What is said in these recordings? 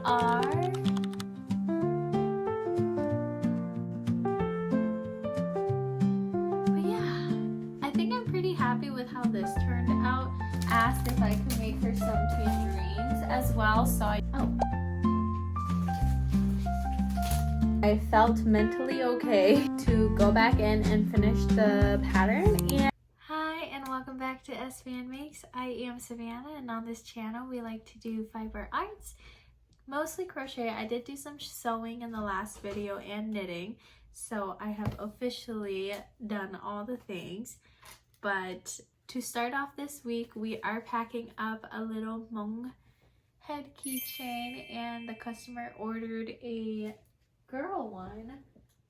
are. But yeah, I think I'm pretty happy with how this turned out. Asked if I could make her some tangerines as well, so I felt mentally okay to go back in and finish the pattern. And hi, and welcome back to SVN Makes. I am Savannah, and on this channel we like to do fiber arts, mostly crochet. I did do some sewing in the last video and knitting, so I have officially done all the things. But to start off this week, we are packing up a little Hmong head keychain, and the customer ordered a girl one,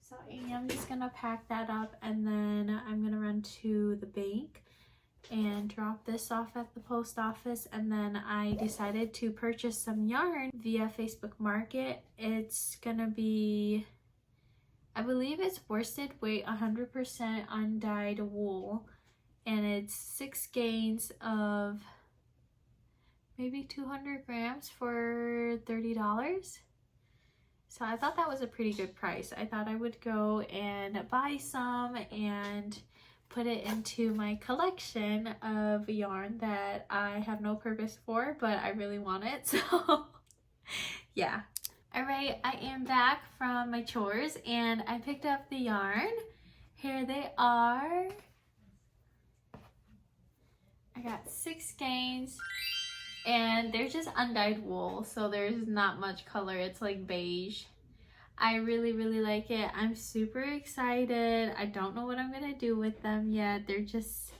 so I am just gonna pack that up, and then I'm gonna run to the bank and drop this off at the post office. And then I decided to purchase some yarn via Facebook Market. It's gonna be, I believe it's worsted weight 100% undyed wool, and it's 6 skeins of maybe 200 grams for $30. So I thought that was a pretty good price. I thought I would go and buy some and put it into my collection of yarn that I have no purpose for, but I really want it, so yeah. Alright, I am back from my chores and I picked up the yarn. Here they are. I got 6 skeins. And they're just undyed wool, so there's not much color. It's like beige. I really like it. I'm super excited. I don't know what I'm gonna do with them yet. They're just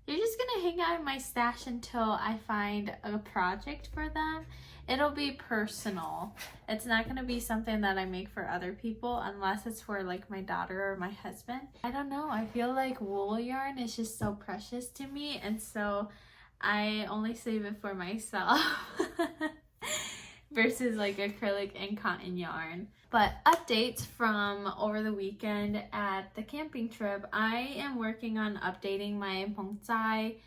gonna hang out in my stash until I find a project for them. It'll be personal. It's not gonna be something that I make for other people unless it's for like my daughter or my husband. I don't know. I feel like wool yarn is just so precious to me, and so I only save it for myself versus like acrylic and cotton yarn. But updates from over the weekend at the camping trip. I am working on updating my Hmong Stripe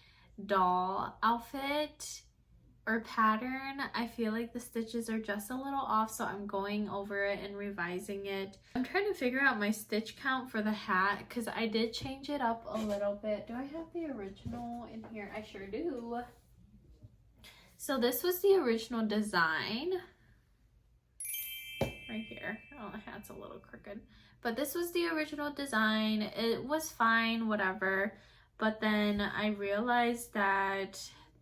doll outfit or pattern. I feel like the stitches are just a little off, so I'm going over it and revising it. I'm trying to figure out my stitch count for the hat because I did change it up a little bit. Do I have the original in here? I sure do. So this was the original design right here. Oh, the hat's a little crooked, but this was the original design. It was fine, whatever, but then I realized that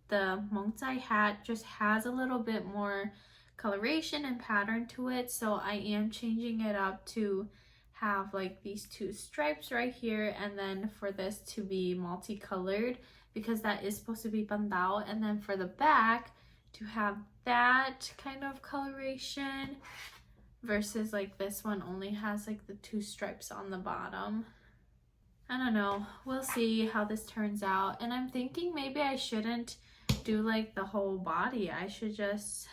the Hmong Stripe hat just has a little bit more coloration and pattern to it, so I am changing it up to have like these 2 stripes right here, and then for this to be multicolored because that is supposed to be bandao, and then for the back to have that kind of coloration versus like this one only has like the 2 stripes on the bottom. I don't know, we'll see how this turns out. And I'm thinking maybe I shouldn't do like the whole body. I should just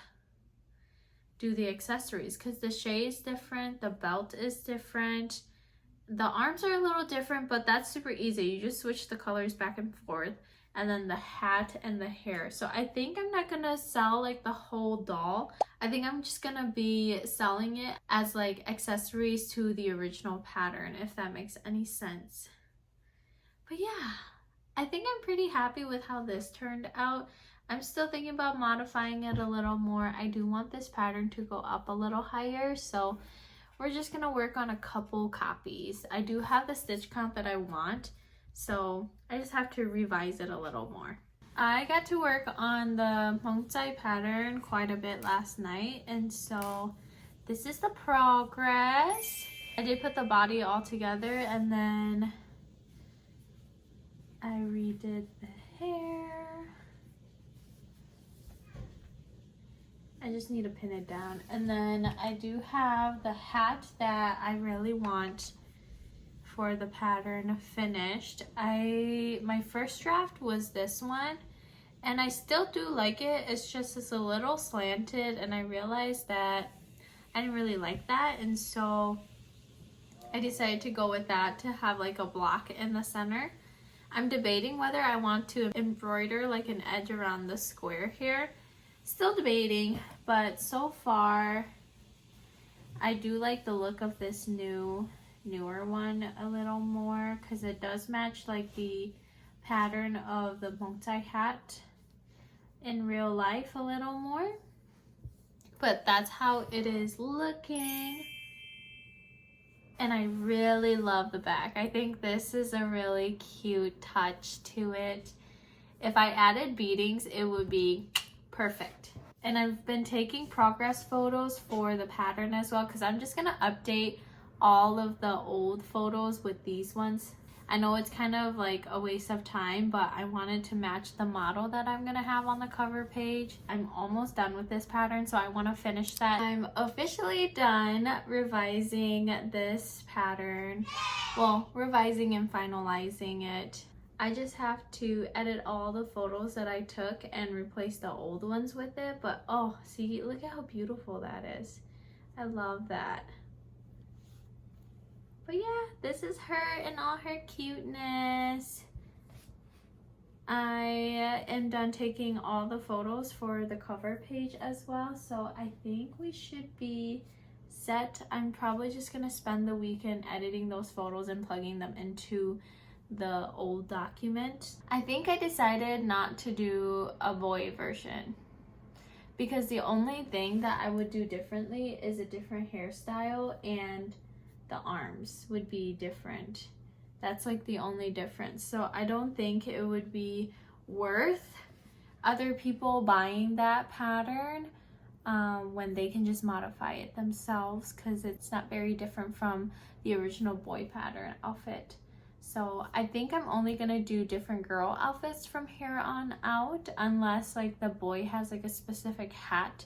do the accessories because the shade is different, the belt is different, the arms are a little different, but that's super easy. You just switch the colors back and forth, and then the hat and the hair. So I think I'm not gonna sell like the whole doll. I think I'm just gonna be selling it as like accessories to the original pattern, if that makes any sense. But yeah, I think I'm pretty happy with how this turned out. I'm still thinking about modifying it a little more. I do want this pattern to go up a little higher, so we're just gonna work on a couple copies. I do have the stitch count that I want, so I just have to revise it a little more. I got to work on the Hmong Stripe pattern quite a bit last night, and so this is the progress. I did put the body all together, and then I redid the hair. I just need to pin it down. And then I do have the hat that I really want for the pattern finished. My first draft was this one, and I still do like it. It's just it's a little slanted, and I realized that I didn't really like that, and so I decided to go with that to have like a block in the center. I'm debating whether I want to embroider like an edge around the square here. Still debating, But so far, I do like the look of this newer one a little more because it does match like the pattern of the Hmong hat in real life a little more. But that's how it is looking. And I really love the back. I think this is a really cute touch to it. If I added beadings, it would be perfect. And I've been taking progress photos for the pattern as well because I'm just gonna update all of the old photos with these ones. I know it's kind of like a waste of time, but I wanted to match the model that I'm gonna have on the cover page. I'm almost done with this pattern, so I want to finish that. I'm officially done revising this pattern. Well, revising and finalizing it. I just have to edit all the photos that I took and replace the old ones with it. But oh, see, look at how beautiful that is. I love that. But yeah, this is her in all her cuteness. I am done taking all the photos for the cover page as well, so I think we should be set. I'm probably just gonna spend the weekend editing those photos and plugging them into the old document. I think I decided not to do a boy version because the only thing that I would do differently is a different hairstyle and the arms would be different. That's like the only difference. So I don't think it would be worth other people buying that pattern when they can just modify it themselves, because it's not very different from the original boy pattern outfit. So I think I'm only gonna do different girl outfits from here on out, unless like the boy has like a specific hat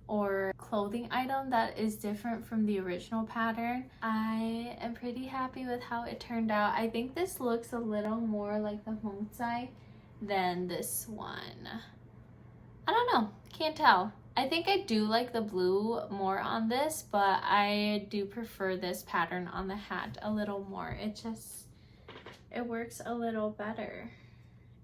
or clothing item that is different from the original pattern. I am pretty happy with how it turned out. I think this looks a little more like the Hmong than this one. I don't know, can't tell. I think I do like the blue more on this, but I do prefer this pattern on the hat a little more. It works a little better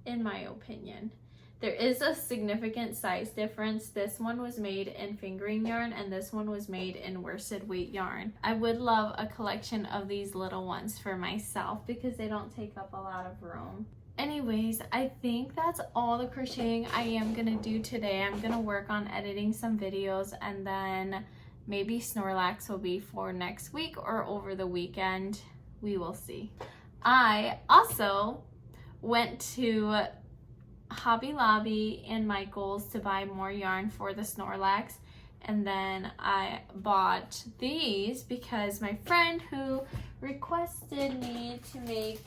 in my opinion. There is a significant size difference. This one was made in fingering yarn and this one was made in worsted weight yarn. I would love a collection of these little ones for myself because they don't take up a lot of room. Anyways, I think that's all the crocheting I am gonna do today. I'm gonna work on editing some videos and then maybe Snorlax will be for next week or over the weekend. We will see. I also went to Hobby Lobby and Michael's to buy more yarn for the Snorlax, and then I bought these because my friend who requested me to make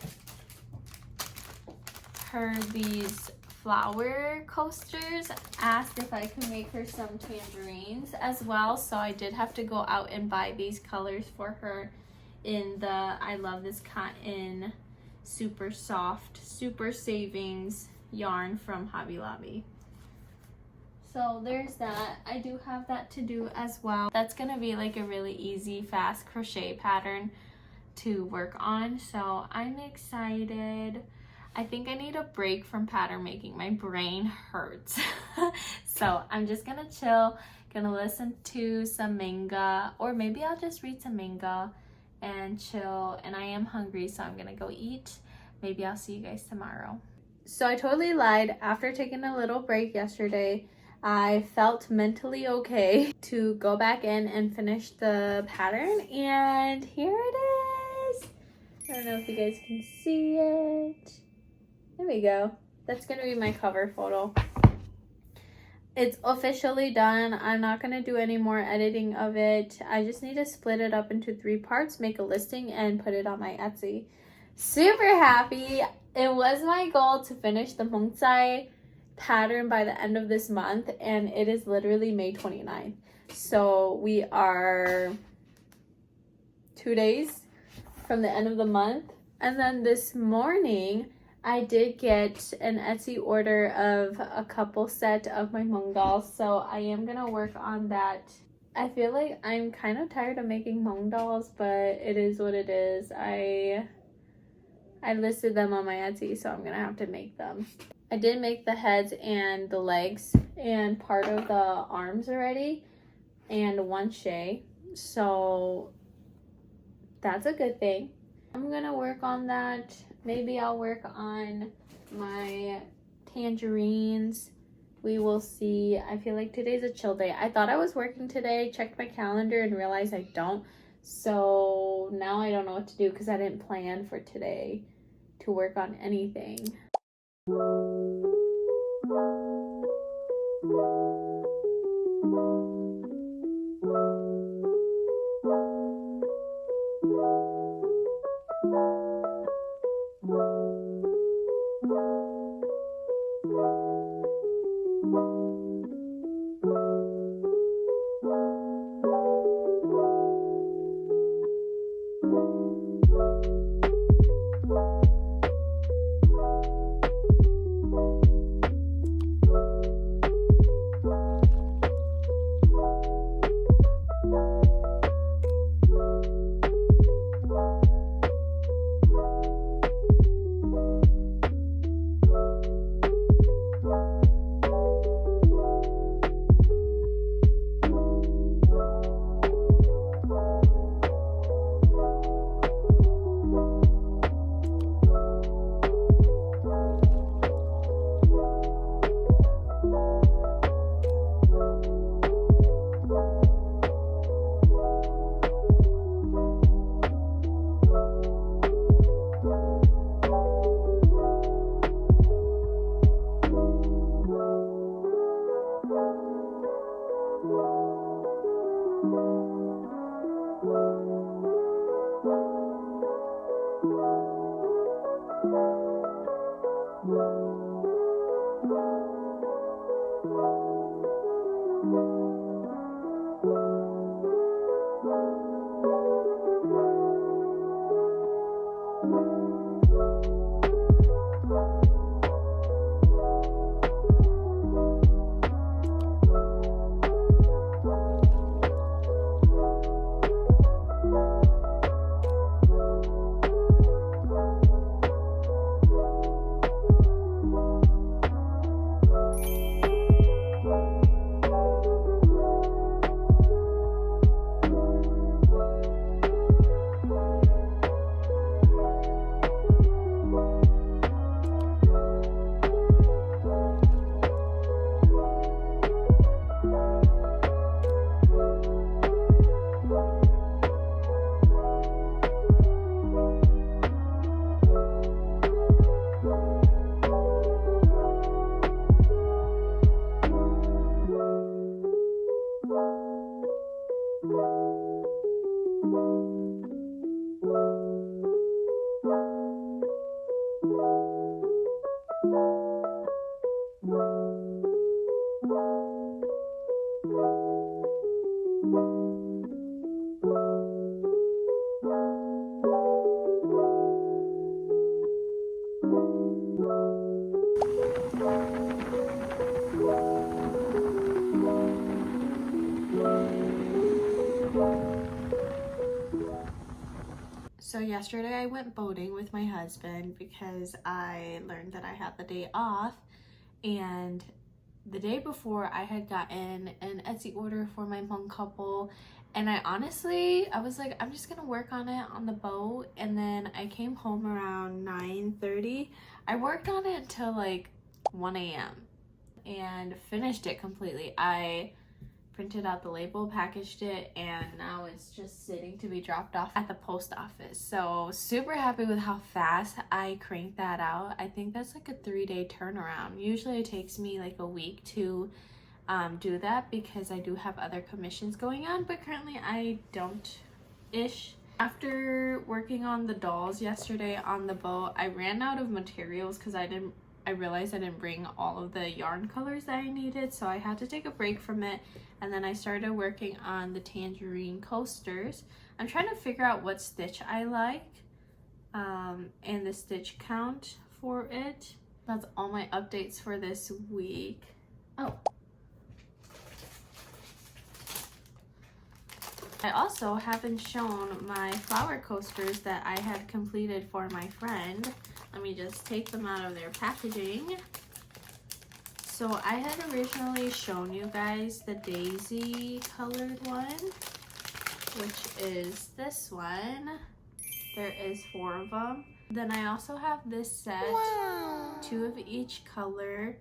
her these flower coasters asked if I could make her some tangerines as well, so I did have to go out and buy these colors for her in the I Love This Cotton super soft super savings yarn from Hobby Lobby. So there's that. I do have that to do as well. That's gonna be like a really easy fast crochet pattern to work on, so I'm excited. I think I need a break from pattern making. My brain hurts. So I'm just gonna chill, gonna listen to some manga, or maybe I'll just read some manga and chill. And I am hungry, so I'm gonna go eat. Maybe I'll see you guys tomorrow. So I totally lied. After taking a little break yesterday, I felt mentally okay to go back in and finish the pattern, and here it is. I don't know if you guys can see it. There we go. That's gonna be my cover photo. It's officially done. I'm not gonna do any more editing of it. I just need to split it up into 3 parts, make a listing, and put it on my Etsy. Super happy. It was my goal to finish the Hmong pattern by the end of this month, and it is literally May 29th. So we are 2 days from the end of the month. And then this morning, I did get an Etsy order of a couple set of my Hmong dolls, so I am gonna work on that. I feel like I'm kind of tired of making Hmong dolls, but it is what it is. I listed them on my Etsy, so I'm gonna have to make them. I did make the heads and the legs and part of the arms already and one shay, so that's a good thing. I'm gonna work on that. Maybe I'll work on my tangerines. We will see. I feel like today's a chill day. I thought I was working today, checked my calendar and realized I don't. So now I don't know what to do because I didn't plan for today to work on anything. So yesterday I went boating with my husband because I learned that I had the day off, and the day before I had gotten an Etsy order for my Hmong couple, and I was like, I'm just gonna work on it on the boat. And then I came home around 9:30. I worked on it until like 1 a.m. and finished it completely. I printed out the label, packaged it, and now it's just sitting to be dropped off at the post office. So super happy with how fast I cranked that out. I think that's like a 3-day turnaround. Usually it takes me like a week to do that because I do have other commissions going on, but currently I don't-ish. After working on the dolls yesterday on the boat, I ran out of materials because I realized I didn't bring all of the yarn colors that I needed, so I had to take a break from it. And then I started working on the tangerine coasters. I'm trying to figure out what stitch I like and the stitch count for it. That's all my updates for this week. Oh, I also haven't shown my flower coasters that I had completed for my friend. Let me just take them out of their packaging. So I had originally shown you guys the daisy colored one, which is this one. There is 4 of them. Then I also have this set, 2 of each color,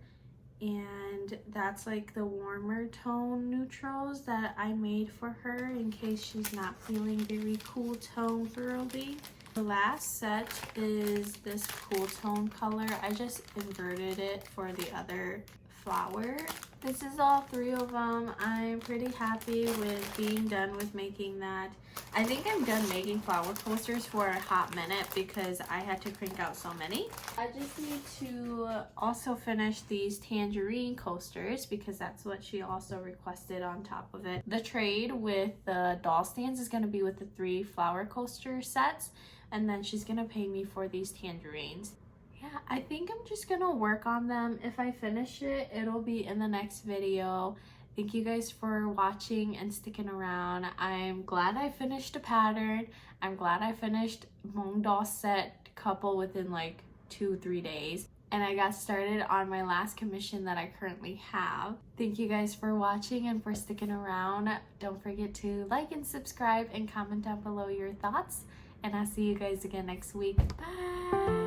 and that's like the warmer tone neutrals that I made for her in case she's not feeling very cool tone girly. The last set is this cool tone color. I just inverted it for the other flower. This is all 3 of them. I'm pretty happy with being done with making that. I think I'm done making flower coasters for a hot minute because I had to crank out so many. I just need to also finish these tangerine coasters because that's what she also requested on top of it. The trade with the doll stands is going to be with the 3 flower coaster sets, and then she's going to pay me for these tangerines. Yeah, I think I'm just gonna work on them. If I finish it, it'll be in the next video. Thank you guys for watching and sticking around. I'm glad I finished a pattern. I'm glad I finished Hmong doll set couple within like 2-3 days. And I got started on my last commission that I currently have. Thank you guys for watching and for sticking around. Don't forget to like and subscribe and comment down below your thoughts. And I'll see you guys again next week. Bye!